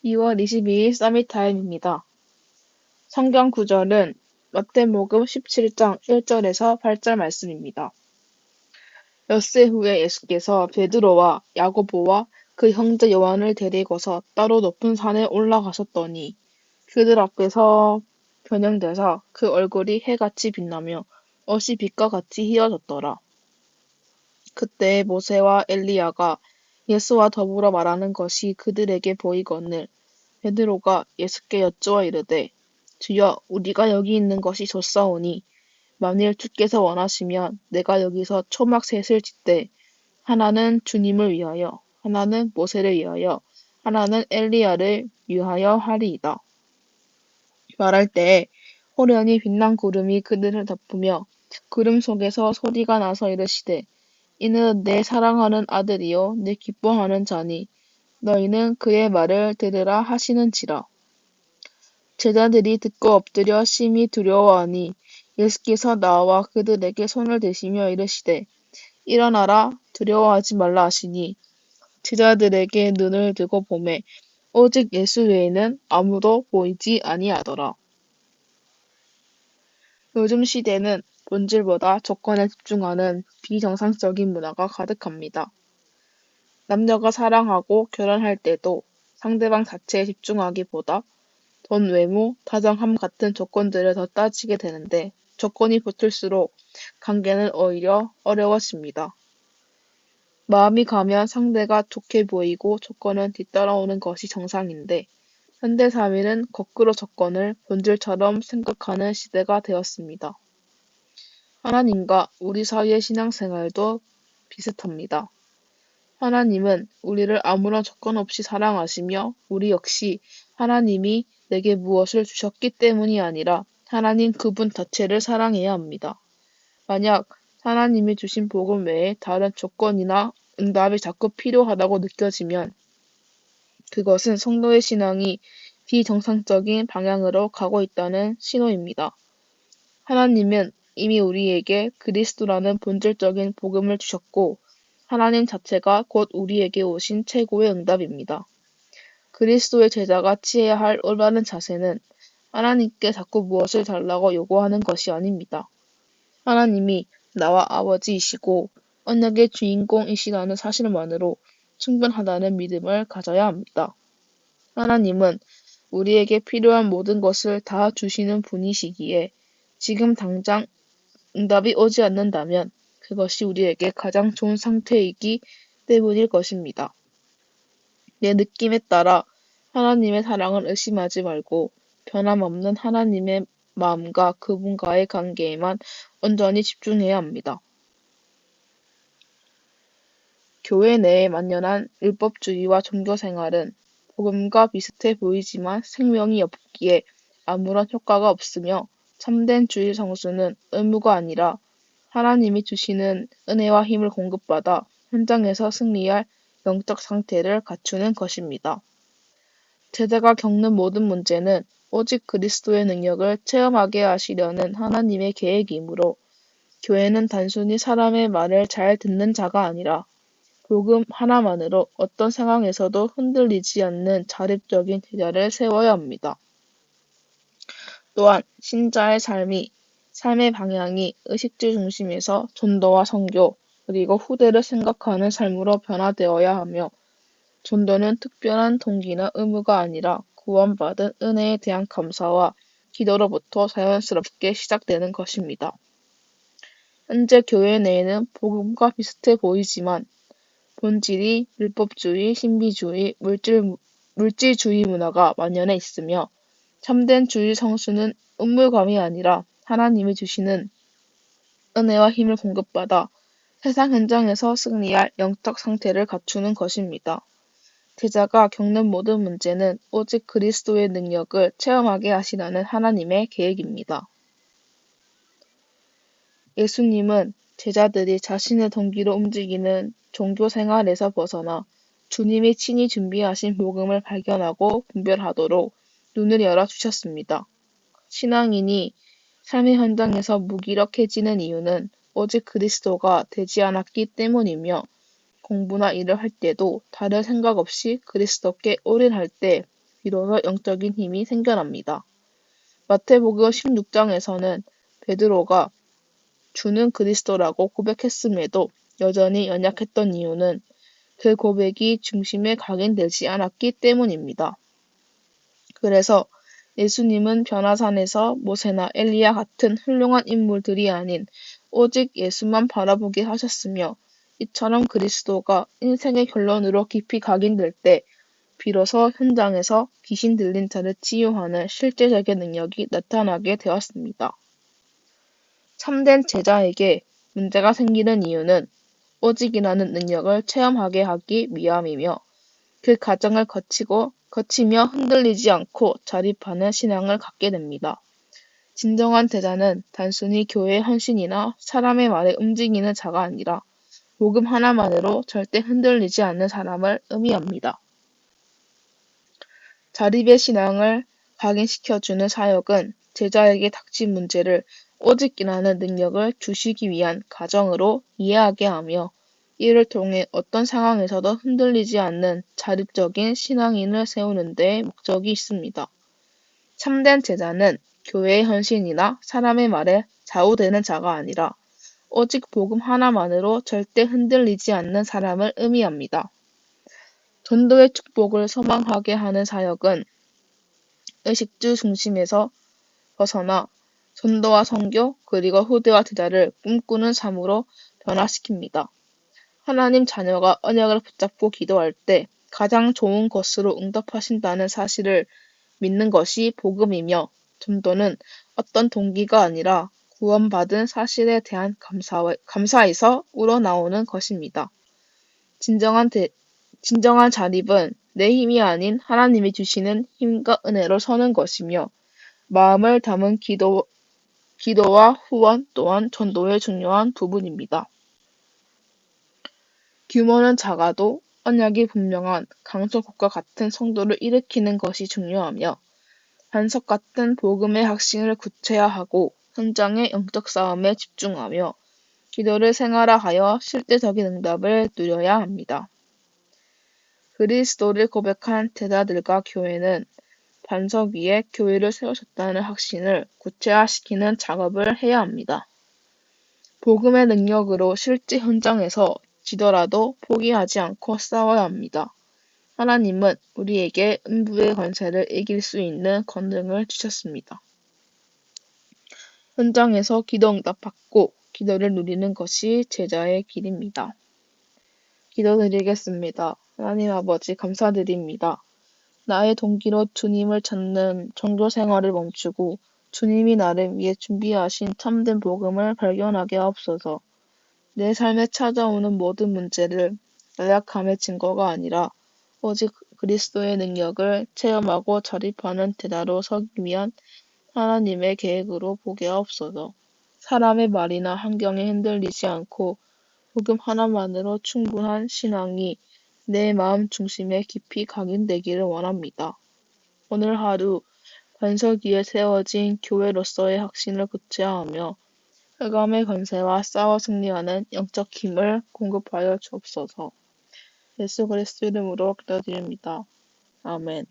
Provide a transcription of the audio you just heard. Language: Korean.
2월 22일 서밋타임입니다. 성경 구절은 마태복음 17장 1절에서 8절 말씀입니다. 엿새 후에 예수께서 베드로와 야고보와 그 형제 요한을 데리고서 따로 높은 산에 올라가셨더니 그들 앞에서 변형되사 그 얼굴이 해같이 빛나며 옷이 빛과 같이 휘어졌더라. 그때 모세와 엘리야가 예수와 더불어 말하는 것이 그들에게 보이거늘 베드로가 예수께 여쭈어 이르되 주여 우리가 여기 있는 것이 좋사오니 만일 주께서 원하시면 내가 여기서 초막 셋을 짓되 하나는 주님을 위하여 하나는 모세를 위하여 하나는 엘리야를 위하여 하리이다. 말할 때에 호련히 빛난 구름이 그들을 덮으며 구름 속에서 소리가 나서 이르시되 이는 내 사랑하는 아들이요 내 기뻐하는 자니 너희는 그의 말을 들으라 하시는지라. 제자들이 듣고 엎드려 심히 두려워하니 예수께서 나와 그들에게 손을 대시며 이르시되 일어나라 두려워하지 말라 하시니 제자들에게 눈을 들고 보매 오직 예수 외에는 아무도 보이지 아니하더라. 요즘 시대는 본질보다 조건에 집중하는 비정상적인 문화가 가득합니다. 남녀가 사랑하고 결혼할 때도 상대방 자체에 집중하기보다 돈, 외모, 다정함 같은 조건들을 더 따지게 되는데 조건이 붙을수록 관계는 오히려 어려워집니다. 마음이 가면 상대가 좋게 보이고 조건은 뒤따라오는 것이 정상인데 현대 사회는 거꾸로 조건을 본질처럼 생각하는 시대가 되었습니다. 하나님과 우리 사이의 신앙생활도 비슷합니다. 하나님은 우리를 아무런 조건 없이 사랑하시며 우리 역시 하나님이 내게 무엇을 주셨기 때문이 아니라 하나님 그분 자체를 사랑해야 합니다. 만약 하나님이 주신 복음 외에 다른 조건이나 응답이 자꾸 필요하다고 느껴지면 그것은 성도의 신앙이 비정상적인 방향으로 가고 있다는 신호입니다. 하나님은 이미 우리에게 그리스도라는 본질적인 복음을 주셨고 하나님 자체가 곧 우리에게 오신 최고의 응답입니다. 그리스도의 제자가 취해야 할 올바른 자세는 하나님께 자꾸 무엇을 달라고 요구하는 것이 아닙니다. 하나님이 나와 아버지이시고 언약의 주인공이시라는 사실만으로 충분하다는 믿음을 가져야 합니다. 하나님은 우리에게 필요한 모든 것을 다 주시는 분이시기에 지금 당장 응답이 오지 않는다면 그것이 우리에게 가장 좋은 상태이기 때문일 것입니다. 내 느낌에 따라 하나님의 사랑을 의심하지 말고 변함없는 하나님의 마음과 그분과의 관계에만 온전히 집중해야 합니다. 교회 내에 만연한 율법주의와 종교생활은 복음과 비슷해 보이지만 생명이 없기에 아무런 효과가 없으며 참된 주일 성수는 의무가 아니라 하나님이 주시는 은혜와 힘을 공급받아 현장에서 승리할 영적 상태를 갖추는 것입니다. 제자가 겪는 모든 문제는 오직 그리스도의 능력을 체험하게 하시려는 하나님의 계획이므로 교회는 단순히 사람의 말을 잘 듣는 자가 아니라 복음 하나만으로 어떤 상황에서도 흔들리지 않는 자립적인 제자를 세워야 합니다. 또한 신자의 삶의 방향이 의식주 중심에서 전도와 선교, 그리고 후대를 생각하는 삶으로 변화되어야 하며 전도는 특별한 동기나 의무가 아니라 구원받은 은혜에 대한 감사와 기도로부터 자연스럽게 시작되는 것입니다. 현재 교회 내에는 복음과 비슷해 보이지만 본질이 율법주의, 신비주의, 물질주의 문화가 만연해 있으며 참된 주일 성수는 음물감이 아니라 하나님이 주시는 은혜와 힘을 공급받아 세상 현장에서 승리할 영적 상태를 갖추는 것입니다. 제자가 겪는 모든 문제는 오직 그리스도의 능력을 체험하게 하시라는 하나님의 계획입니다. 예수님은 제자들이 자신의 동기로 움직이는 종교 생활에서 벗어나 주님이 친히 준비하신 복음을 발견하고 분별하도록 눈을 열어주셨습니다. 신앙인이 삶의 현장에서 무기력해지는 이유는 오직 그리스도가 되지 않았기 때문이며 공부나 일을 할 때도 다른 생각 없이 그리스도께 올인할 때 비로소 영적인 힘이 생겨납니다. 마태복음 16장에서는 베드로가 주는 그리스도라고 고백했음에도 여전히 연약했던 이유는 그 고백이 중심에 각인되지 않았기 때문입니다. 그래서 예수님은 변화산에서 모세나 엘리야 같은 훌륭한 인물들이 아닌 오직 예수만 바라보게 하셨으며, 이처럼 그리스도가 인생의 결론으로 깊이 각인될 때 비로소 현장에서 귀신 들린 자를 치유하는 실제적인 능력이 나타나게 되었습니다. 참된 제자에게 문제가 생기는 이유는 오직이라는 능력을 체험하게 하기 위함이며, 그 과정을 거치며 흔들리지 않고 자립하는 신앙을 갖게 됩니다. 진정한 제자는 단순히 교회의 헌신이나 사람의 말에 움직이는 자가 아니라 복음 하나만으로 절대 흔들리지 않는 사람을 의미합니다. 자립의 신앙을 각인시켜주는 사역은 제자에게 닥친 문제를 오직이라는 능력을 주시기 위한 과정으로 이해하게 하며, 이를 통해 어떤 상황에서도 흔들리지 않는 자립적인 신앙인을 세우는 데 목적이 있습니다. 참된 제자는 교회의 헌신이나 사람의 말에 좌우되는 자가 아니라 오직 복음 하나만으로 절대 흔들리지 않는 사람을 의미합니다. 전도의 축복을 소망하게 하는 사역은 의식주 중심에서 벗어나 전도와 선교, 그리고 후대와 제자를 꿈꾸는 삶으로 변화시킵니다. 하나님 자녀가 언약을 붙잡고 기도할 때 가장 좋은 것으로 응답하신다는 사실을 믿는 것이 복음이며, 전도는 어떤 동기가 아니라 구원받은 사실에 대한 감사에서 우러나오는 것입니다. 진정한 자립은 내 힘이 아닌 하나님이 주시는 힘과 은혜로 서는 것이며, 마음을 담은 기도와 후원 또한 전도의 중요한 부분입니다. 규모는 작아도 언약이 분명한 강서국과 같은 성도를 일으키는 것이 중요하며, 반석 같은 복음의 확신을 구체화하고 현장의 영적 싸움에 집중하며 기도를 생활화하여 실제적인 응답을 누려야 합니다. 그리스도를 고백한 제자들과 교회는 반석 위에 교회를 세우셨다는 확신을 구체화시키는 작업을 해야 합니다. 복음의 능력으로 실제 현장에서 지더라도 포기하지 않고 싸워야 합니다. 하나님은 우리에게 음부의 권세를 이길 수 있는 권능을 주셨습니다. 현장에서 기도 응답받고 기도를 누리는 것이 제자의 길입니다. 기도드리겠습니다. 하나님 아버지, 감사드립니다. 나의 동기로 주님을 찾는 종교 생활을 멈추고 주님이 나를 위해 준비하신 참된 복음을 발견하게 하옵소서. 내 삶에 찾아오는 모든 문제를 연약함의 증거가 아니라 오직 그리스도의 능력을 체험하고 자립하는 제자로 서기 위한 하나님의 계획으로 보게 하옵소서. 사람의 말이나 환경에 흔들리지 않고 복음 하나만으로 충분한 신앙이 내 마음 중심에 깊이 각인되기를 원합니다. 오늘 하루 반석 위에 세워진 교회로서의 확신을 구체화하며 흑암의 권세와 싸워 승리하는 영적 힘을 공급하여 주옵소서. 예수 그리스도 이름으로 기도드립니다. 아멘.